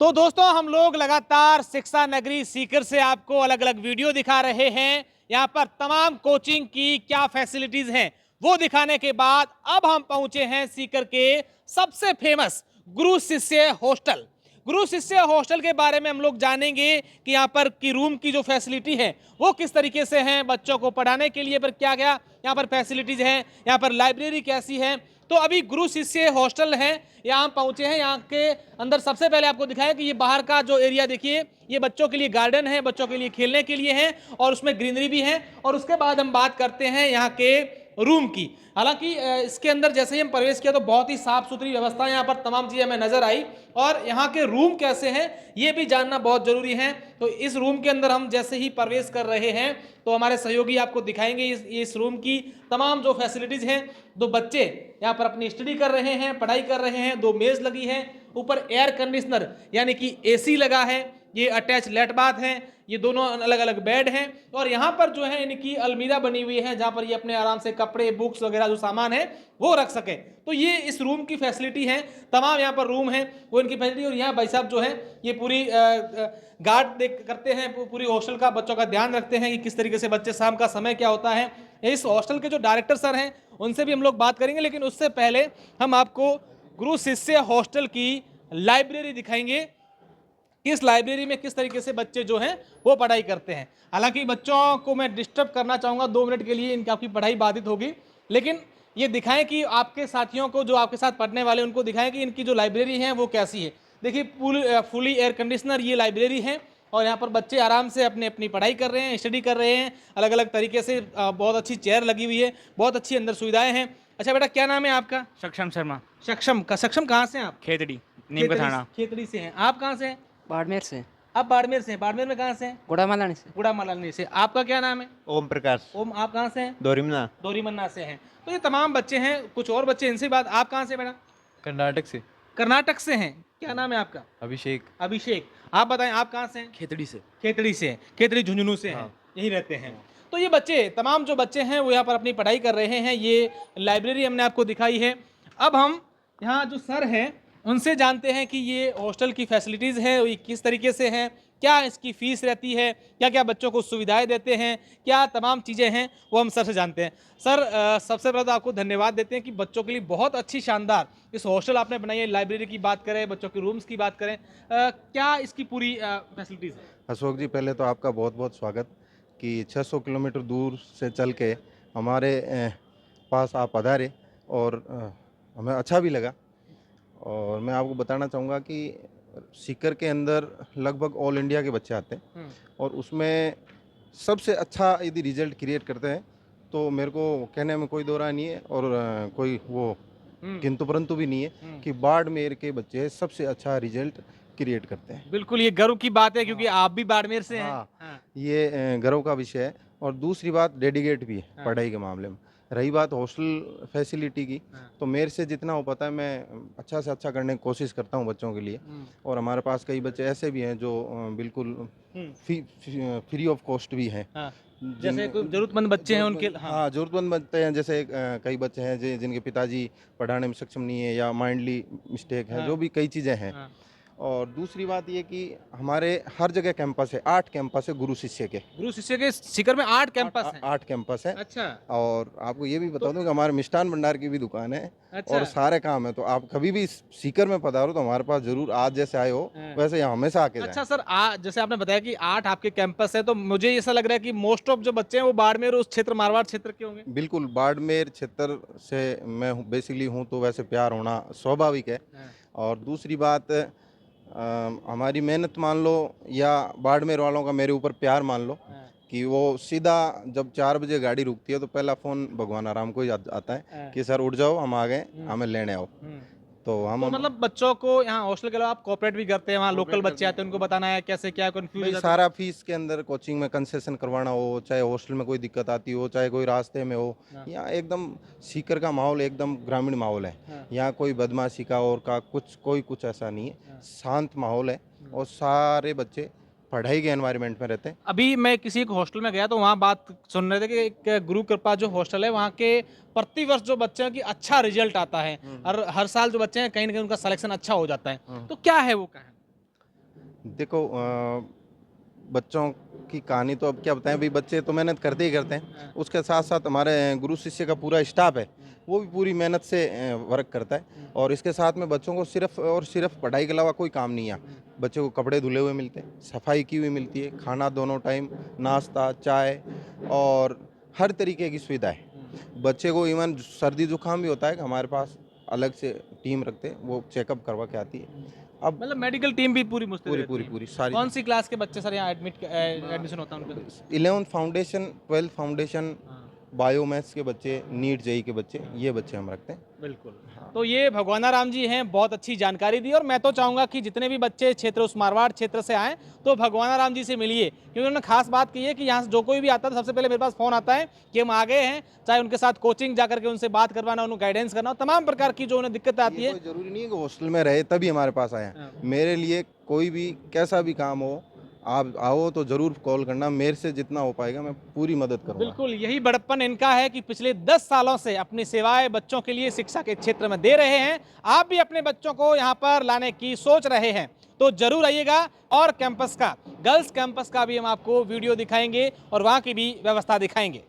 तो दोस्तों हम लोग लगातार शिक्षा नगरी सीकर से आपको अलग अलग वीडियो दिखा रहे हैं। यहाँ पर तमाम कोचिंग की क्या फैसिलिटीज हैं वो दिखाने के बाद अब हम पहुंचे हैं सीकर के सबसे फेमस गुरु शिष्य हॉस्टल। गुरु शिष्य हॉस्टल के बारे में हम लोग जानेंगे कि यहाँ पर की रूम की जो फैसिलिटी है वो किस तरीके से है, बच्चों को पढ़ाने के लिए पर क्या क्या यहाँ पर फैसिलिटीज हैं, यहाँ पर लाइब्रेरी कैसी है। तो अभी गुरु शिष्य हॉस्टल है, यहाँ हम पहुंचे हैं। यहाँ के अंदर सबसे पहले आपको दिखाया कि ये बाहर का जो एरिया देखिए, ये बच्चों के लिए गार्डन है, बच्चों के लिए खेलने के लिए है और उसमें ग्रीनरी भी है। और उसके बाद हम बात करते हैं यहाँ के रूम की। हालांकि इसके अंदर जैसे ही हम प्रवेश किया तो बहुत ही साफ सुथरी व्यवस्था यहाँ पर तमाम चीजें हमें नजर आई और यहाँ के रूम कैसे हैं ये भी जानना बहुत जरूरी है। तो इस रूम के अंदर हम जैसे ही प्रवेश कर रहे हैं तो हमारे सहयोगी आपको दिखाएंगे इस रूम की तमाम जो फैसिलिटीज हैं। दो बच्चे यहाँ पर अपनी स्टडी कर रहे हैं, पढ़ाई कर रहे हैं, दो मेज लगी है, ऊपर एयर कंडीशनर यानी कि एसी लगा है, ये अटैच लेट बाथ है, ये दोनों अलग अलग बेड हैं और यहाँ पर जो है इनकी अलमीरा बनी हुई है जहाँ पर ये अपने आराम से कपड़े, बुक्स वगैरह जो सामान है वो रख सके। तो ये इस रूम की फैसिलिटी है, तमाम यहाँ पर रूम है वो इनकी फैसिलिटी। और यहाँ भाई साहब जो है ये पूरी गार्ड देख करते हैं, पूरी हॉस्टल का बच्चों का ध्यान रखते हैं कि किस तरीके से बच्चे, शाम का समय क्या होता है। इस हॉस्टल के जो डायरेक्टर सर हैं उनसे भी हम लोग बात करेंगे, लेकिन उससे पहले हम आपको गुरु शिष्य हॉस्टल की लाइब्रेरी दिखाएंगे कि इस लाइब्रेरी में किस तरीके से बच्चे जो हैं वो पढ़ाई करते हैं। हालांकि बच्चों को मैं डिस्टर्ब करना चाहूँगा 2 मिनट के लिए, इनकी आपकी पढ़ाई बाधित होगी, लेकिन ये दिखाएं कि आपके साथियों को, जो आपके साथ पढ़ने वाले, उनको दिखाएं कि इनकी जो लाइब्रेरी है वो कैसी है। देखिए फुली एयर कंडीशनर ये लाइब्रेरी है और यहाँ पर बच्चे आराम से अपनी अपनी पढ़ाई कर रहे हैं, स्टडी कर रहे हैं अलग अलग तरीके से। बहुत अच्छी चेयर लगी हुई है, बहुत अच्छी अंदर सुविधाएं हैं। अच्छा बेटा, क्या नाम है आपका? सक्षम शर्मा। सक्षम कहाँ से हैं आप? खेतड़ी, नीम का थाना। खेतड़ी से हैं। आप कहाँ से हैं? बाड़मेर से। आप बाड़मेर से हैं। बाड़मेर में कहाँ से हैं? गुड़ामालानी से। गुड़ा मलानी से। आपका क्या नाम है? ओम प्रकाश। ओम, आप कहाँ से हैं? दोरिमना। दोरीमन्ना से हैं। तो ये तमाम बच्चे हैं, कुछ और बच्चे इनसे बात। आप कहाँ से बेटा? कर्नाटक से। कर्नाटक से हैं। क्या नाम है आपका? अभिषेक। अभिषेक। आप बताएं आप कहाँ से हैं? खेतड़ी से। खेतड़ी से हैं। खेतड़ी झुंझुनू से हैं, यहीं रहते हैं। तो ये बच्चे, तमाम जो बच्चे हैं वो यहाँ पर अपनी पढ़ाई कर रहे हैं। ये लाइब्रेरी हमने आपको दिखाई है। अब हम यहाँ जो सर हैं उनसे जानते हैं कि ये हॉस्टल की फैसिलिटीज़ है वो किस तरीके से हैं, क्या इसकी फ़ीस रहती है, क्या क्या बच्चों को सुविधाएं देते हैं, क्या तमाम चीज़ें हैं, वो हम सर से जानते हैं। सर सबसे पहले तो आपको धन्यवाद देते हैं कि बच्चों के लिए बहुत अच्छी शानदार इस हॉस्टल आपने बनाई है। लाइब्रेरी की बात करें, बच्चों के रूम्स की बात करें, क्या इसकी पूरी फैसिलिटीज़ है? अशोक जी, पहले तो आपका बहुत बहुत स्वागत कि 600 किलोमीटर दूर से चल के हमारे पास आप पधारे और हमें अच्छा भी लगा। और मैं आपको बताना चाहूँगा कि सीकर के अंदर लगभग ऑल इंडिया के बच्चे आते हैं और उसमें सबसे अच्छा यदि रिजल्ट क्रिएट करते हैं तो मेरे को कहने में कोई दो राय नहीं है और कोई वो किंतु परंतु भी नहीं है कि बाड़मेर के बच्चे सबसे अच्छा रिजल्ट क्रिएट करते हैं। बिल्कुल, ये गर्व की बात है क्योंकि आप भी बाड़मेर से हैं। हाँ, ये गर्व का विषय है। और दूसरी बात, डेडिकेट भी है पढ़ाई के मामले में। रही बात हॉस्टल फैसिलिटी की, तो मेरे से जितना हो पाता है मैं अच्छा से अच्छा करने की कोशिश करता हूँ बच्चों के लिए। और हमारे पास कई बच्चे ऐसे भी हैं जो बिल्कुल फ्री ऑफ कॉस्ट भी हैं। जैसे कोई जरूरतमंद बच्चे हैं उनके। हाँ, जरूरतमंद बच्चे हैं। जैसे कई बच्चे हैं जिनके पिताजी पढ़ाने में सक्षम नहीं है या माइंडली मिस्टेक है, जो भी कई चीज़ें हैं। और दूसरी बात ये कि हमारे हर जगह कैंपस है, 8 कैंपस है गुरु शिष्य के। गुरु शिष्य के सीकर में 8 कैंपस हैं। 8 कैंपस है। अच्छा। और आपको ये भी बता दूं कि हमारे मिष्ठान भंडार की भी दुकान है। अच्छा। और सारे काम है, तो आप कभी भी सीकर में पधारो तो हमारे पास जरूर, आज जैसे आए हो वैसे यहाँ हमेशा आके अच्छा सर, जैसे आपने बताया कि 8 आपके कैंपस है, तो मुझे ऐसा लग रहा है कि मोस्ट ऑफ जो बच्चे हैं वो बाड़मेर उस क्षेत्र, मारवाड़ क्षेत्र के होंगे। बिल्कुल, बाड़मेर क्षेत्र से मैं बेसिकली हूँ तो वैसे प्यार होना स्वाभाविक है। और दूसरी बात, हमारी मेहनत मान लो या बाड़मेर वालों का मेरे ऊपर प्यार मान लो कि वो सीधा जब 4 बजे गाड़ी रुकती है तो पहला फ़ोन भगवान आराम को ही आता है कि सर उठ जाओ, हम आ गए, हमें लेने आओ। तो हम मतलब बच्चों को यहाँ हॉस्टल के अलावा आप कोऑपरेट भी करते हैं, वहाँ लोकल बच्चे आते हैं उनको बताना है कैसे क्या कंफ्यूज। सारा फीस के अंदर कोचिंग में कंसेशन करवाना हो, चाहे हॉस्टल में कोई दिक्कत आती हो, चाहे कोई रास्ते में हो। यहाँ एकदम सीकर का माहौल एकदम ग्रामीण माहौल है। यहाँ कोई बदमाशी का और का कुछ ऐसा नहीं है, शांत माहौल है और सारे बच्चे पढ़ाई के एनवायरनमेंट में रहते हैं। अभी मैं किसी एक हॉस्टल में गया तो वहाँ बात सुन रहे थे कि एक गुरु कृपा जो हॉस्टल है वहाँ के प्रतिवर्ष जो बच्चे हैं कि अच्छा रिजल्ट आता है और हर साल जो बच्चे हैं कहीं ना कहीं उनका सिलेक्शन अच्छा हो जाता है। तो क्या है वो, क्या है? देखो बच्चों की कहानी तो अब क्या बताएं, भाई बच्चे तो मेहनत करते ही करते हैं, उसके साथ साथ हमारे गुरु शिष्य का पूरा स्टाफ है, वो भी पूरी मेहनत से वर्क करता है। और इसके साथ में बच्चों को सिर्फ और सिर्फ पढ़ाई के अलावा कोई काम नहीं है। बच्चों को कपड़े धुले हुए मिलते हैं, सफाई की हुई मिलती है, खाना दोनों टाइम, नाश्ता, चाय और हर तरीके की सुविधा है। बच्चे को इवन सर्दी जुकाम भी होता है, हमारे पास अलग से टीम रखते हैं, वो चेकअप करवा के आती है। अब मतलब मेडिकल टीम भी पूरी मुस्तैद पूरी रहती पूरी है। पूरी सारी कौन सी क्लास के बच्चे सर यहाँ एडमिशन होता है उनका? 11th foundation, 12th foundation, bio maths के बच्चे, नीट जेई के बच्चे, ये बच्चे हम रखते हैं। बिल्कुल। तो ये भगवानाराम जी हैं, बहुत अच्छी जानकारी दी। और मैं तो चाहूँगा कि जितने भी बच्चे क्षेत्र उस मारवाड़ क्षेत्र से आएँ तो भगवानाराम जी से मिलिए, क्योंकि उन्होंने खास बात की है कि यहाँ से जो कोई भी आता है सबसे पहले मेरे पास फ़ोन आता है कि हम आ गए हैं, चाहे उनके साथ कोचिंग जा करके उनसे बात करवाना, उन्हें गाइडेंस करना, तमाम प्रकार की जो उन्हें दिक्कत आती ये है। कोई जरूरी नहीं है कि हॉस्टल में रहे तभी हमारे पास आए हैं। मेरे लिए कोई भी कैसा भी काम हो, आप आओ तो ज़रूर कॉल करना, मेरे से जितना हो पाएगा मैं पूरी मदद करूँगा। बिल्कुल, यही बड़प्पन इनका है कि पिछले 10 सालों से अपनी सेवाएं बच्चों के लिए शिक्षा के क्षेत्र में दे रहे हैं। आप भी अपने बच्चों को यहाँ पर लाने की सोच रहे हैं तो जरूर आइएगा। और कैंपस का, गर्ल्स कैंपस का भी हम आपको वीडियो दिखाएंगे और वहाँ की भी व्यवस्था दिखाएंगे।